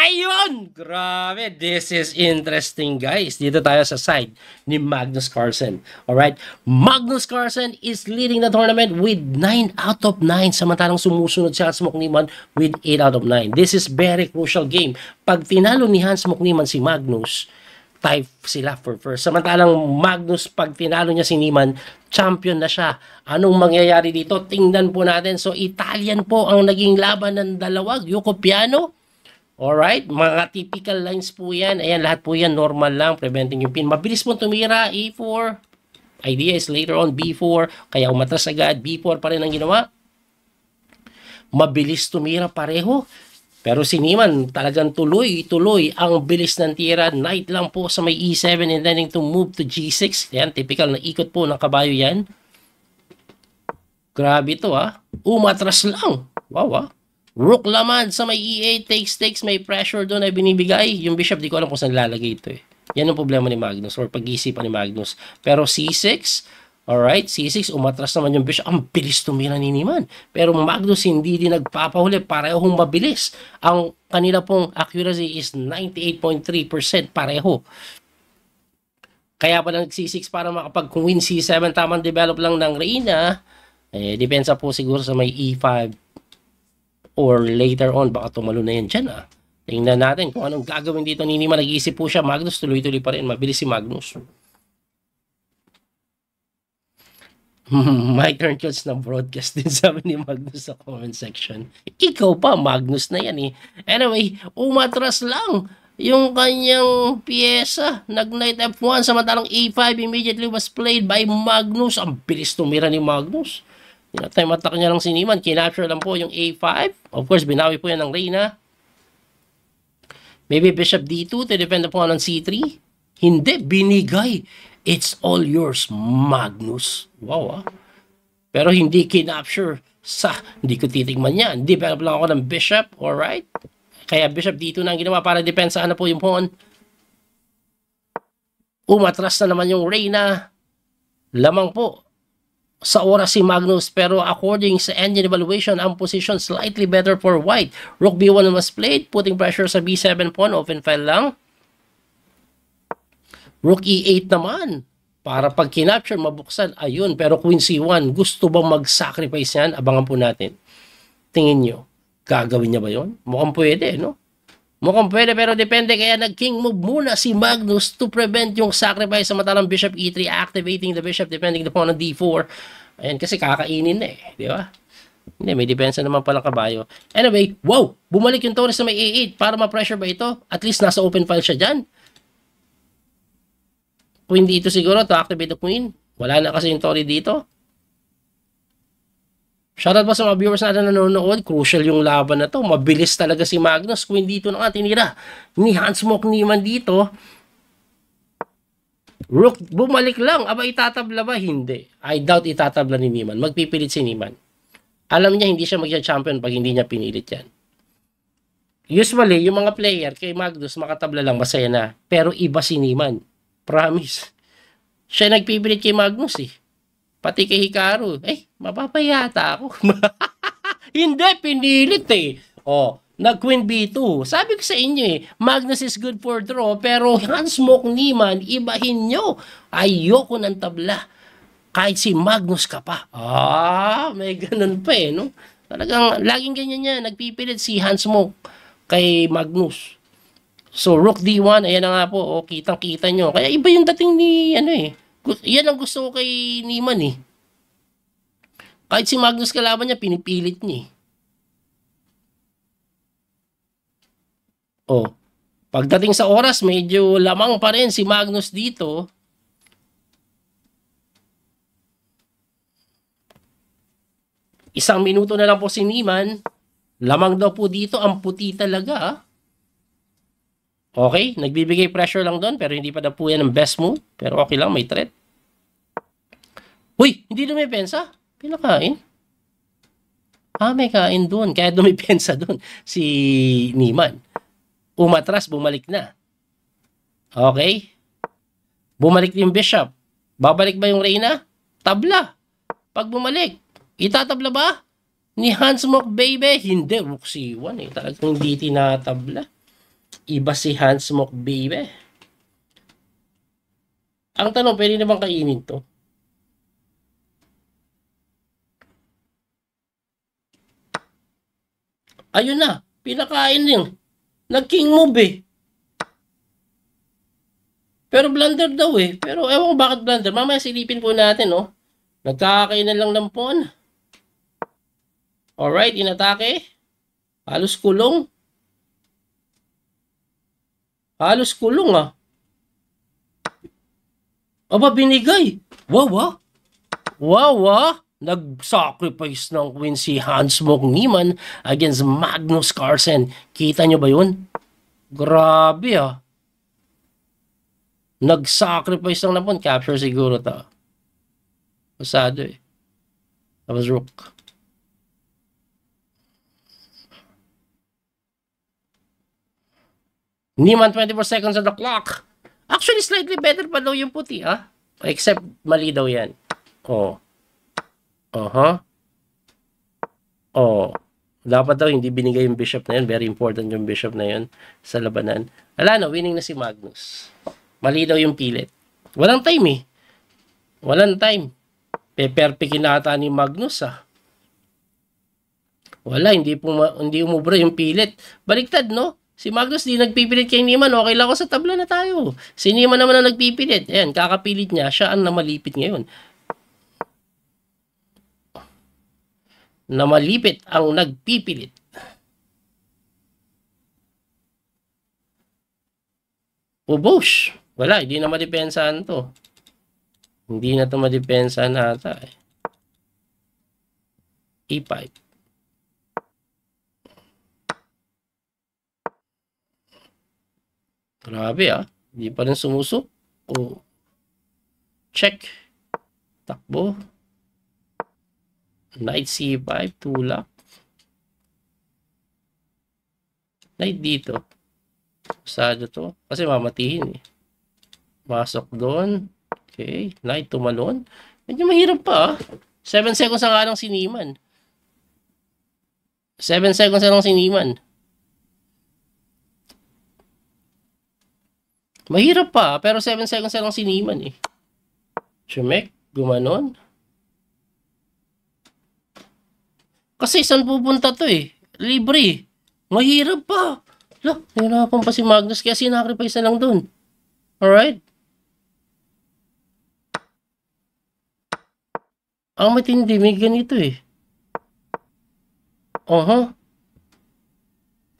Ayun! Grabe, this is interesting, guys. Dito tayo sa side ni Magnus Carlsen. Alright? Magnus Carlsen is leading the tournament with 9 out of 9. Samantalang sumusunod si Hans Mokniman with 8 out of 9. This is very crucial game. Pag tinalo ni Hans Mokniman si Magnus, tie sila for first. Samantalang Magnus, pag tinalo niya si Niemann, champion na siya. Anong mangyayari dito? Tingnan po natin. So, Italian po ang naging laban ng dalawa. Yuko Piano. Alright, mga typical lines po yan. Ayan, lahat po yan normal lang, preventing yung pin. Mabilis po tumira, A4. Idea is later on, B4. Kaya umatras agad, B4 pa rin ang ginawa. Mabilis tumira pareho. Pero si Niemann talagang tuloy-tuloy ang bilis ng tira. Knight lang po sa may E7 intending to move to G6. Ayan, typical na ikot po ng kabayo yan. Grabe ito Umatras lang. Wow Rook laman sa may E8, takes, may pressure doon ay binibigay. Yung bishop, di ko alam kung saan lalagay ito Yan ang problema ni Magnus or pag-isipan ni Magnus. Pero C6, alright, C6, umatras naman yung bishop. Ang bilis tumira ni Niemann. Pero Magnus hindi din nagpapahuli, parehong mabilis. Ang kanila pong accuracy is 98.3% pareho. Kaya pa nag-C6 para makapag-win C7, tamang develop lang ng Reina. Depensa po siguro sa may E5. Or later on, baka tumalo na yan dyan Tingnan natin kung anong gagawin dito ni Niemann. Nag-iisip po siya. Magnus tuloy-tuloy pa rin. Mabilis si Magnus. My turn kills na broadcast din sabi ni Magnus sa comment section. Ikaw pa, Magnus na yan Anyway, umatras lang yung kanyang pyesa. Nag-knight F1 samantalang A5 immediately was played by Magnus. Ang bilis tumira ni Magnus. Time attack niya lang si Niemann. Kinapture lang po yung A5. Of course, binawi po yan ng Reina. Maybe Bishop D2 to defend upon on C3. Hindi, binigay. It's all yours, Magnus. Wow Pero hindi kinapture hindi ko titigman yan. Develop lang ako ng Bishop. Alright? Kaya Bishop D2 na ang ginawa para depensa po yung pawn. Umatras na naman yung Reina. Lamang po sa oras si Magnus, pero according sa engine evaluation, ang position slightly better for white. Rook B1 was played, putting pressure sa B7 pawn, open file lang. Rook E8 naman, para pag kinapture, mabuksan, ayun, pero Queen C1, gusto bang mag-sacrifice yan? Abangan po natin. Tingin nyo, gagawin niya ba yun? Mukhang pwede, no? Mukhang pwede, pero depende, kaya nag-king move muna si Magnus to prevent yung sacrifice sa matalang Bishop E3, activating the Bishop depending upon on D4. Ayan, kasi kakainin na di ba? Hindi, may depensa naman pala kabayo. Anyway, wow! Bumalik yung Taurus sa may A8 para ma-pressure ba ito? At least nasa open file siya dyan. Queen dito siguro to activate the Queen. Wala na kasi yung Taurus dito. Shoutout pa sa mga viewers natin na nanonood. Crucial yung laban na to. Mabilis talaga si Magnus. Queen dito na nga tinira ni Hans Mokniman dito. Rook, bumalik lang. Aba, itatabla ba? Hindi. I doubt itatabla ni Niemann. Magpipilit si Niemann. Alam niya hindi siya mag-champion pag hindi niya pinilit yan. Usually, yung mga player kay Magnus makatabla lang, masaya na. Pero iba si Niemann. Promise. Siya nagpipilit kay Magnus Pati kay Hikaru. Mapapayata ako. Hindi, pinilit nag-Queen B2. Sabi ko sa inyo Magnus is good for draw, pero Hans Mokniman, ibahin nyo. Ayoko ng tabla. Kahit si Magnus ka pa. May ganun pa no? Talagang, laging ganyan niya. Nagpipilit si Hans Mok kay Magnus. So, Rook D1, ayan na nga po. Kitang-kita nyo. Kaya iba yung dating ni, yan ang gusto ko kay Niemann Kahit si Magnus kalaban niya, pinipilit niya pagdating sa oras, medyo lamang pa rin si Magnus dito. Isang minuto na lang po si Niemann. Lamang daw po dito, ang puti talaga Okay, nagbibigay pressure lang doon, pero hindi pa daw po yan ang best move. Pero okay lang, may threat. Uy, hindi dumipensa. Pinakain. May kain doon. Kaya dumipensa doon si Niemann. Umatras, bumalik na. Okay. Bumalik yung Bishop. Babalik ba yung Reina? Tabla. Pag bumalik, itatabla ba? Ni Hans Mok baby? Hindi. Rook C1 Talagang hindi tinatabla. Iba si Handsmoke, baby. Ang tanong, pwede na bang kainin to? Ayun na, pinakain yung nag-king move eh. Pero blunder daw eh. Pero ewan ko bakit blunder. Mamaya silipin po natin, no? Nagkakainan lang ng pawn. Alright, inatake. Halos kulong. Halos kulong ah. Aba, binigay. Wow ah. Wow ah. Nag-sacrifice ng queen si Handsmoke Niemann against Magnus Carlsen. Kita nyo ba yun? Grabe ah. Nag-sacrifice lang na po. Capture siguro to. Pasado eh. Tapos rook. Niemann, 24 seconds on the clock. Actually, slightly better pa daw yung puti, ah. Except, mali daw yan. Oh. Oh. Dapat daw hindi binigay yung bishop na yun. Very important yung bishop na yun sa labanan. Wala na, winning na si Magnus. Mali daw yung pilit. Walang time eh. Walang time. Peperpikin nata ni Magnus ah. Wala, hindi umubra yung pilit. Baliktad, no? Si Magnus di nagpipilit kay Niemann. Okay lang ako sa tabla na tayo. Si Niemann naman ang nagpipilit. Ayan, kakapilit niya. Siya ang namalipit ngayon. Namalipit ang nagpipilit. Ubosh. Wala, hindi na madepensahan to. Hindi na to madepensahan ata eh. E5. Grabe ah. Hindi pa rin sumusok. Oh. Check. Takbo. Knight C5. Tulak. Knight dito. Usado to. Kasi mamatihin eh. Masok doon. Okay. Knight tumalon. Medyo mahirap pa ah. 7 seconds ang alang si Niemann. 7 seconds lang si Niemann. Mahirap pa, pero 7 seconds lang si Niemann eh. Chumek, gumanon. Kasi saan pupunta to eh? Libre. Mahirap pa. Lah, nahirapan pa si Magnus kaya sinacrifice na lang dun. Alright? Ang matindi, may ganito eh.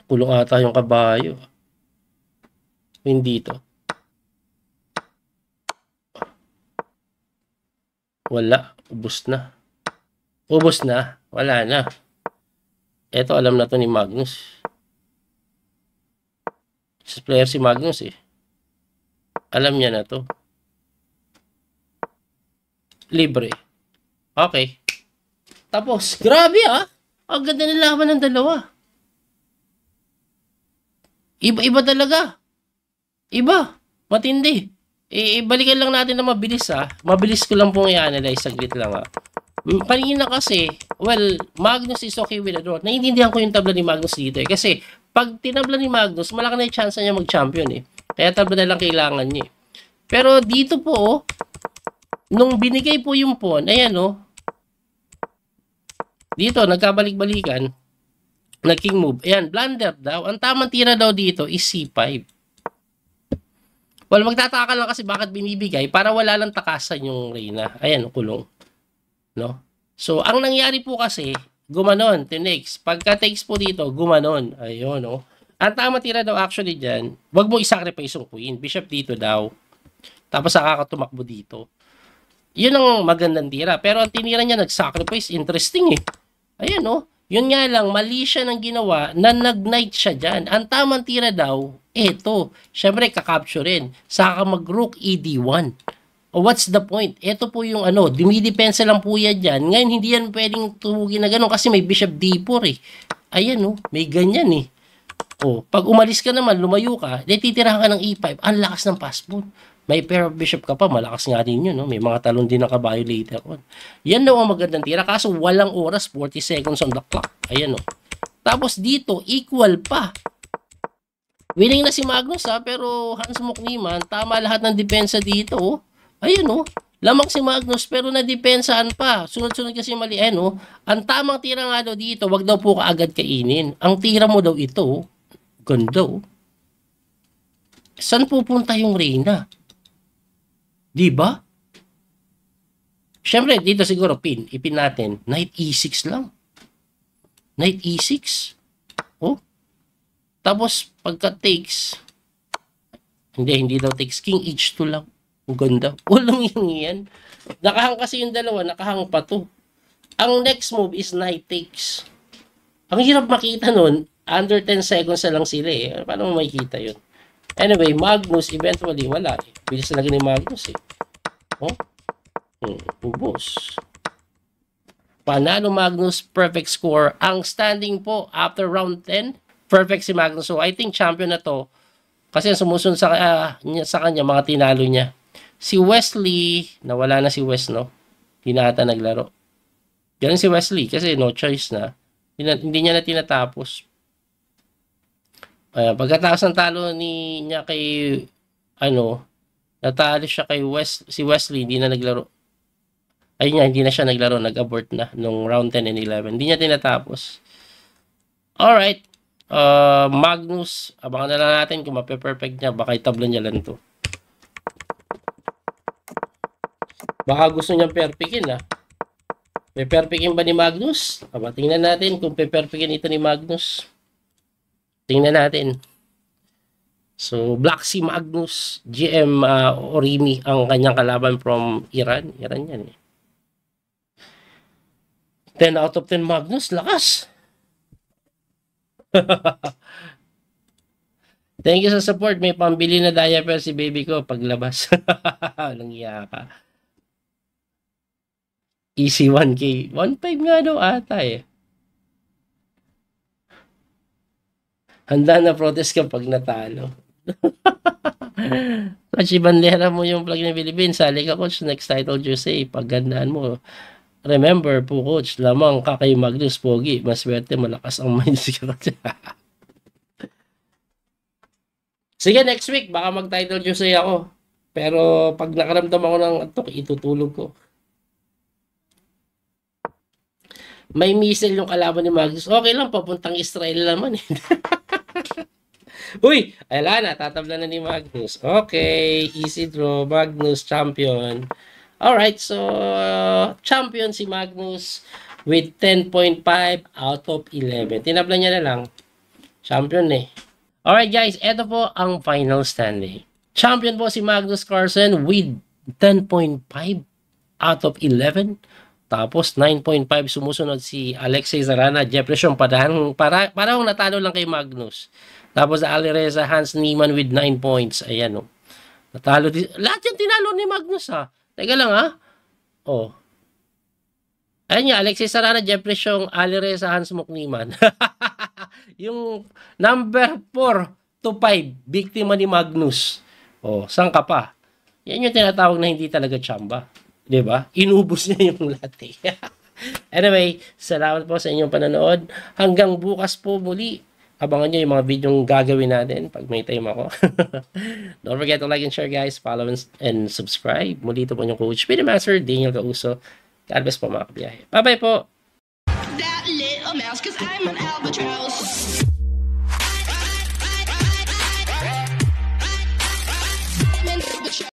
Kulong ata yung kabayo. Hindi to. Wala. Ubus na. Ubus na. Wala na. Eto, alam na to ni Magnus. Player si Magnus eh. Alam niya na to. Libre. Okay. Tapos, grabe ah. Ang ganda ng laban ng dalawa. Iba-iba talaga. Iba. Matindi. Balikan lang natin na mabilis ah. Mabilis ko lang pong i-analyze. Saglit lang ah. Kanina kasi, well, Magnus is okay with a draw. Naiintindihan ko yung tabla ni Magnus dito eh. Kasi, pag tinabla ni Magnus, malaki na yung chance niya mag-champion eh. Kaya tabla na lang kailangan niya eh. Pero dito po, nung binigay po yung pawn, ayan oh. Dito, nagkabalik-balikan. Nag-king move. Ayan, blunder daw. Ang tamang tira daw dito is C5. Well, magtataka lang kasi bakit binibigay para wala lang takasan yung reyna. Ayan, kulong. No? So, ang nangyari po kasi, gumanon, tinex. Pagka takes po dito, gumanon. Ayun, no? Ang tama tira daw actually dyan, wag mo isacrifice yung queen. Bishop dito daw. Tapos nakakatumakbo dito. Yun ang magandang tira. Pero ang tinira niya nag-sacrifice, interesting eh. Ayan, no? Yun nga lang, mali siya ng ginawa na nag-knight siya dyan. Ang tamang tira daw, eto. Siyempre, kakapture rin. Saka mag-rook ED1. O what's the point? Ito po yung ano, dumidepensa lang po yan dyan. Ngayon, hindi yan pwedeng tumugin na gano'n kasi may bishop D4 eh. Ayan oh, may ganyan eh. O, pag umalis ka naman, lumayo ka, titirahan ka ng E5, ang lakas ng passboard. May pair of bishop ka pa, malakas nga din yun. No? May mga talon din ng kabayo later on. Yan daw ang magandang tira. Kaso walang oras, 40 seconds on the clock. Ayan o. Tapos dito, equal pa. Winning na si Magnus ha, pero Hans Mokniman, tama lahat ng depensa dito. Oh. Ayun oh, lamang si Magnus pero nadepensahan pa. Sunod-sunod kasi mali oh. Ang tamang tira nga daw dito, wag daw po kaagad kainin. Ang tira mo daw ito, oh. Ganda oh. Saan pupunta yung Reyna? Di ba? Siyempre, dito siguro ipin natin. Knight E6 lang. Knight E6. Oh. Tapos, pagka takes, hindi daw takes. King H2 lang. Ang ganda. Walang yung yan. Nakahang kasi yung dalawa, nakahang pa to. Ang next move is knight takes. Ang hirap makita nun, under 10 seconds na lang sila eh. Paano mo makikita yun? Anyway, Magnus, eventually, wala eh. Bilis talaga ni Magnus eh. Oh? Ubos. Panalo Magnus, perfect score. Ang standing po after round 10, perfect si Magnus. So, I think champion na to. Kasi sumusunod sa kanya, mga tinalo niya. Si Wesley, nawala na si Wes, no? Hindi na ata naglaro. Ganun si Wesley, kasi no choice na. Hindi niya na tinatapos. Pagkatapos ng talo niya kay, natalo siya kay si Wesley, hindi na naglaro. Ayun nga, hindi na siya naglaro, nag-abort na nung round 10 and 11. Hindi niya tinatapos. Alright. Magnus, abangan na lang natin kung mape-perfect niya. Baka itablo niya lang to. Baka gusto niyang perfectin ah. Pe-perfectin ba ni Magnus? Tingnan natin kung pe-perfectin ito ni Magnus. Tingnan natin. So, Black Sea Magnus, GM Orimi ang kanyang kalaban from Iran. Iran yan eh. 10 out of 10 Magnus, lakas. Thank you sa support. May pambili na diaper si baby ko paglabas. Walang iya ka. Easy 1K. 1.5 nga daw ata eh. Handa na protest ka pag natalo. Kasi bandera mo yung flag ng Philippines. Sali ka coach, next title jersey. Paggandaan mo. Remember po coach, lamang ka kay Magnus Pogi. Maswerte, malakas ang mindset ka. Sige, next week, baka mag-title jersey ako. Pero pag nakaramdam ako ng antok, itutulog ko. May missile yung kalaban ni Magnus. Okay lang, papuntang Israel naman eh. Uy, ayala na, tatabla na ni Magnus. Okay, easy draw, Magnus, champion. Alright, so, champion si Magnus with 10.5 out of 11. Tinabla niya na lang. Champion eh. Alright guys, eto po ang final standing. Champion po si Magnus Carlsen with 10.5 out of 11. Tapos 9.5 sumusunod si Alexei Zarana, Jefferson parang natalo lang kay Magnus. Tapos Alireza, Hans Niemann with 9 points. Ayan o. Natalo din. Lahat yan tinalo ni Magnus ha. Teka lang ha. Oh. Ayan nga, Alexei Zarana, Jefferson, Alireza, Hans Mokniman. Yung number 4 to 5, biktima ni Magnus. Oh, saan ka pa? Yan yung tinatawag na hindi talaga tsamba. Diba? Inubos niya yung lahat eh. Anyway, salamat po sa inyong panonood. Hanggang bukas po muli. Abangan nyo yung mga video gagawin natin pag may time ako. Don't forget to like and share guys. Follow and subscribe. Muli ito po yung Coach Speedy Master, Daniel Causo. God bless po mga kabiyahe. Bye bye po! That little mouse, 'cause I'm an albatross.